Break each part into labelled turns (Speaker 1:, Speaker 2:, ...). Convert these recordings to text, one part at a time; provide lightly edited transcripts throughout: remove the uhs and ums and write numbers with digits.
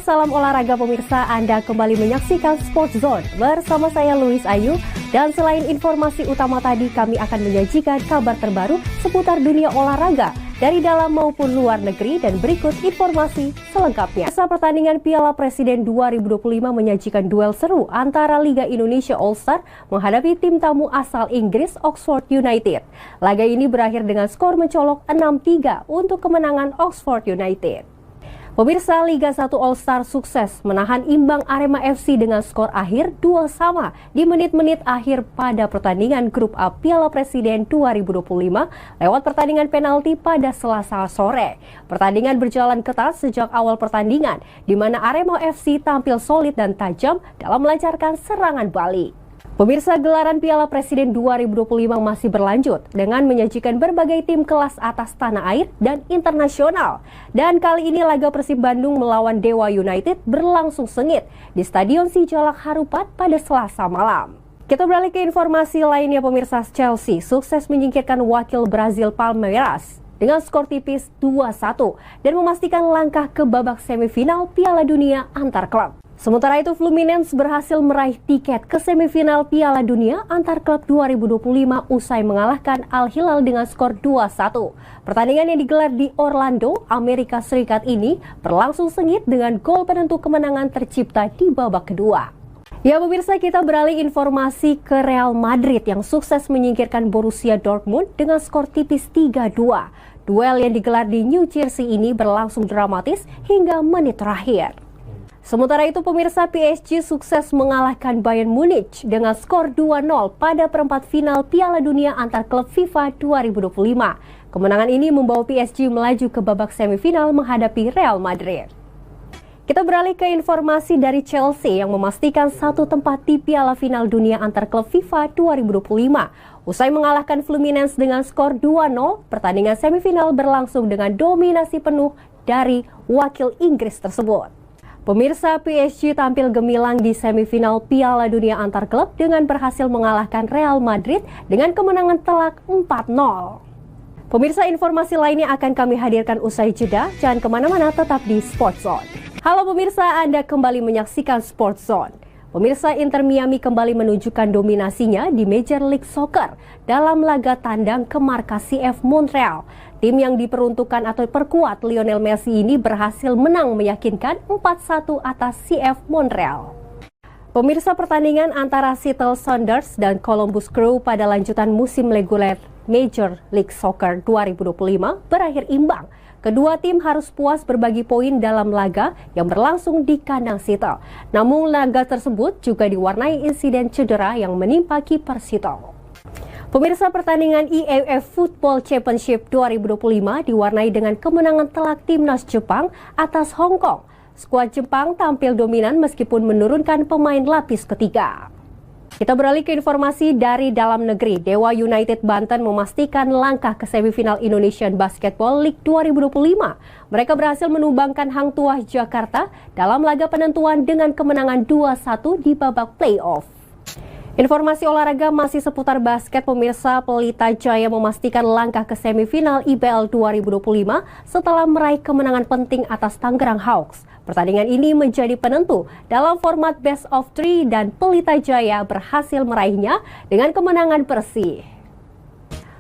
Speaker 1: salam olahraga pemirsa, Anda kembali menyaksikan Sports Zone bersama saya Louis Ayu. Dan selain informasi utama tadi, kami akan menyajikan kabar terbaru seputar dunia olahraga dari dalam maupun luar negeri, dan berikut informasi selengkapnya. Masa pertandingan Piala Presiden 2025 menyajikan duel seru antara Liga Indonesia All-Star menghadapi tim tamu asal Inggris Oxford United. Laga ini berakhir dengan skor mencolok 6-3 untuk kemenangan Oxford United. Pemirsa, Liga 1 All-Star sukses menahan imbang Arema FC dengan skor akhir 2-2 di menit-menit akhir pada pertandingan grup A Piala Presiden 2025 lewat pertandingan penalti pada Selasa sore. Pertandingan berjalan ketat sejak awal pertandingan, di mana Arema FC tampil solid dan tajam dalam melancarkan serangan balik. Pemirsa, gelaran Piala Presiden 2025 masih berlanjut dengan menyajikan berbagai tim kelas atas tanah air dan internasional. Dan kali ini laga Persib Bandung melawan Dewa United berlangsung sengit di Stadion Sijalak Harupat pada Selasa malam. Kita beralih ke informasi lainnya pemirsa. Chelsea sukses menyingkirkan wakil Brazil Palmeiras dengan skor tipis 2-1 dan memastikan langkah ke babak semifinal Piala Dunia antar klub. Sementara itu, Fluminense berhasil meraih tiket ke semifinal Piala Dunia antar klub 2025 usai mengalahkan Al Hilal dengan skor 2-1. Pertandingan yang digelar di Orlando, Amerika Serikat ini berlangsung sengit dengan gol penentu kemenangan tercipta di babak kedua. Ya pemirsa, kita beralih informasi ke Real Madrid yang sukses menyingkirkan Borussia Dortmund dengan skor tipis 3-2. Duel yang digelar di New Jersey ini berlangsung dramatis hingga menit terakhir. Sementara itu pemirsa, PSG sukses mengalahkan Bayern Munich dengan skor 2-0 pada perempat final Piala Dunia antar klub FIFA 2025. Kemenangan ini membawa PSG melaju ke babak semifinal menghadapi Real Madrid. Kita beralih ke informasi dari Chelsea yang memastikan satu tempat di Piala Final Dunia antar klub FIFA 2025. Usai mengalahkan Fluminense dengan skor 2-0, pertandingan semifinal berlangsung dengan dominasi penuh dari wakil Inggris tersebut. Pemirsa, PSG tampil gemilang di semifinal Piala Dunia antar klub dengan berhasil mengalahkan Real Madrid dengan kemenangan telak 4-0. Pemirsa, informasi lainnya akan kami hadirkan usai jeda. Jangan kemana-mana, tetap di Sports Zone. Halo pemirsa, Anda kembali menyaksikan Sports Zone. Pemirsa, Inter Miami kembali menunjukkan dominasinya di Major League Soccer dalam laga tandang ke markas CF Montreal. Tim yang diperuntukkan atau perkuat Lionel Messi ini berhasil menang meyakinkan 4-1 atas CF Montreal. Pemirsa, pertandingan antara Seattle Sounders dan Columbus Crew pada lanjutan musim reguler Major League Soccer 2025 berakhir imbang. Kedua tim harus puas berbagi poin dalam laga yang berlangsung di kandang Seattle. Namun laga tersebut juga diwarnai insiden cedera yang menimpa kiper Seattle. Pemirsa, pertandingan EAF Football Championship 2025 diwarnai dengan kemenangan telak timnas Jepang atas Hong Kong. Skuad Jepang tampil dominan meskipun menurunkan pemain lapis ketiga. Kita beralih ke informasi dari dalam negeri. Dewa United Banten memastikan langkah ke semifinal Indonesian Basketball League 2025. Mereka berhasil menumbangkan Hang Tuah Jakarta dalam laga penentuan dengan kemenangan 2-1 di babak playoff. Informasi olahraga masih seputar basket pemirsa. Pelita Jaya memastikan langkah ke semifinal IBL 2025 setelah meraih kemenangan penting atas Tangerang Hawks. Pertandingan ini menjadi penentu dalam format best of 3 dan Pelita Jaya berhasil meraihnya dengan kemenangan bersih.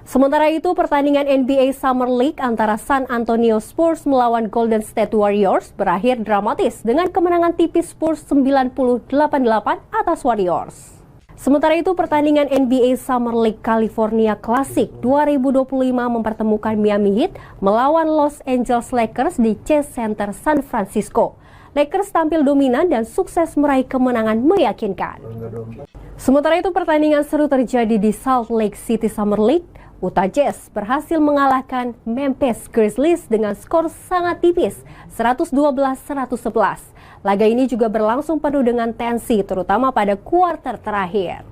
Speaker 1: Sementara itu, pertandingan NBA Summer League antara San Antonio Spurs melawan Golden State Warriors berakhir dramatis dengan kemenangan tipis Spurs 98-88 atas Warriors. Sementara itu, pertandingan NBA Summer League California Classic 2025 mempertemukan Miami Heat melawan Los Angeles Lakers di Chase Center San Francisco. Lakers tampil dominan dan sukses meraih kemenangan meyakinkan. Sementara itu, pertandingan seru terjadi di Salt Lake City Summer League. Utah Jazz berhasil mengalahkan Memphis Grizzlies dengan skor sangat tipis 112-111. Laga ini juga berlangsung penuh dengan tensi, terutama pada kuarter terakhir.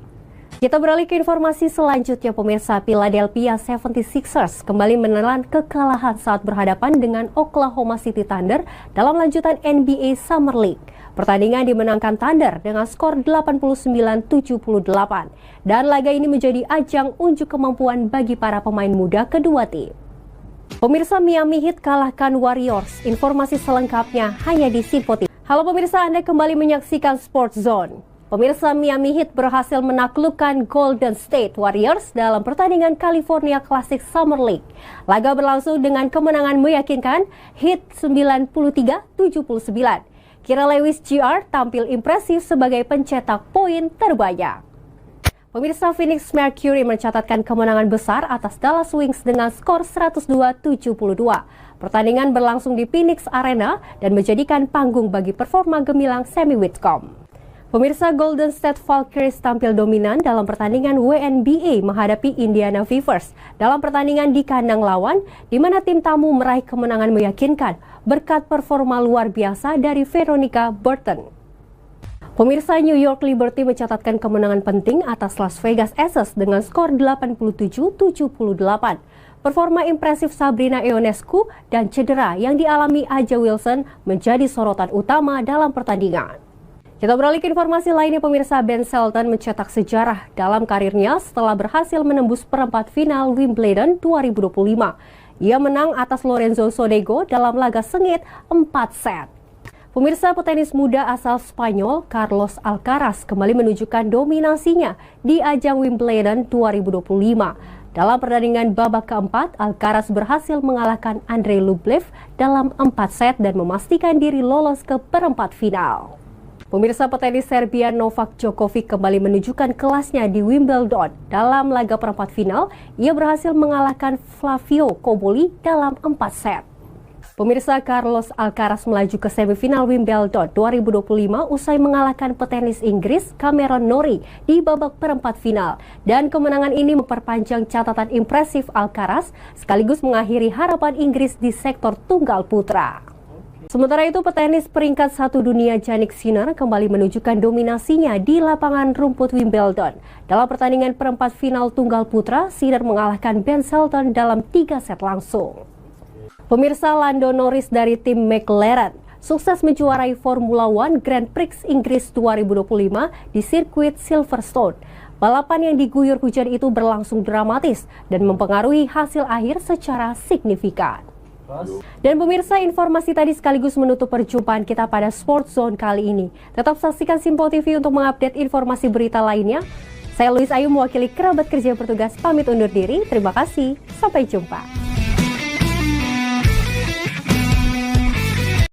Speaker 1: Kita beralih ke informasi selanjutnya pemirsa. Philadelphia 76ers kembali menelan kekalahan saat berhadapan dengan Oklahoma City Thunder dalam lanjutan NBA Summer League. Pertandingan dimenangkan Thunder dengan skor 89-78. Dan laga ini menjadi ajang unjuk kemampuan bagi para pemain muda kedua tim. Pemirsa, Miami Heat kalahkan Warriors. Informasi selengkapnya hanya di Simpo TV. Halo pemirsa, Anda kembali menyaksikan Sports Zone. Pemirsa, Miami Heat berhasil menaklukkan Golden State Warriors dalam pertandingan California Classic Summer League. Laga berlangsung dengan kemenangan meyakinkan, Heat 93-79. Kira Lewis Jr. tampil impresif sebagai pencetak poin terbanyak. Pemirsa, Phoenix Mercury mencatatkan kemenangan besar atas Dallas Wings dengan skor 102-72. Pertandingan berlangsung di Phoenix Arena dan menjadikan panggung bagi performa gemilang Sammy Whitcomb. Pemirsa, Golden State Valkyries tampil dominan dalam pertandingan WNBA menghadapi Indiana Fever dalam pertandingan di kandang lawan, di mana tim tamu meraih kemenangan meyakinkan berkat performa luar biasa dari Veronica Burton. Pemirsa, New York Liberty mencatatkan kemenangan penting atas Las Vegas Aces dengan skor 87-78. Performa impresif Sabrina Ionescu dan cedera yang dialami A'ja Wilson menjadi sorotan utama dalam pertandingan. Kita beralih ke informasi lainnya pemirsa, Ben Shelton mencetak sejarah dalam karirnya setelah berhasil menembus perempat final Wimbledon 2025. Ia menang atas Lorenzo Sonego dalam laga sengit 4 set. Pemirsa, petenis muda asal Spanyol Carlos Alcaraz kembali menunjukkan dominasinya di ajang Wimbledon 2025. Dalam pertandingan babak keempat, Alcaraz berhasil mengalahkan Andrei Rublev dalam 4 set dan memastikan diri lolos ke perempat final. Pemirsa, petenis Serbia Novak Djokovic kembali menunjukkan kelasnya di Wimbledon. Dalam laga perempat final, ia berhasil mengalahkan Flavio Cobolli dalam 4 set. Pemirsa, Carlos Alcaraz melaju ke semifinal Wimbledon 2025 usai mengalahkan petenis Inggris Cameron Norrie di babak perempat final. Dan kemenangan ini memperpanjang catatan impresif Alcaraz sekaligus mengakhiri harapan Inggris di sektor tunggal putra. Sementara itu, petenis peringkat 1 dunia Jannik Sinner kembali menunjukkan dominasinya di lapangan rumput Wimbledon. Dalam pertandingan perempat final tunggal putra, Sinner mengalahkan Ben Shelton dalam 3 set langsung. Pemirsa, Lando Norris dari tim McLaren sukses menjuarai Formula One Grand Prix Inggris 2025 di sirkuit Silverstone. Balapan yang diguyur hujan itu berlangsung dramatis dan mempengaruhi hasil akhir secara signifikan. Dan pemirsa, informasi tadi sekaligus menutup perjumpaan kita pada Sports Zone kali ini. Tetap saksikan Simpo TV untuk mengupdate informasi berita lainnya. Saya Louise Ayu mewakili kerabat kerja yang bertugas pamit undur diri. Terima kasih, sampai jumpa.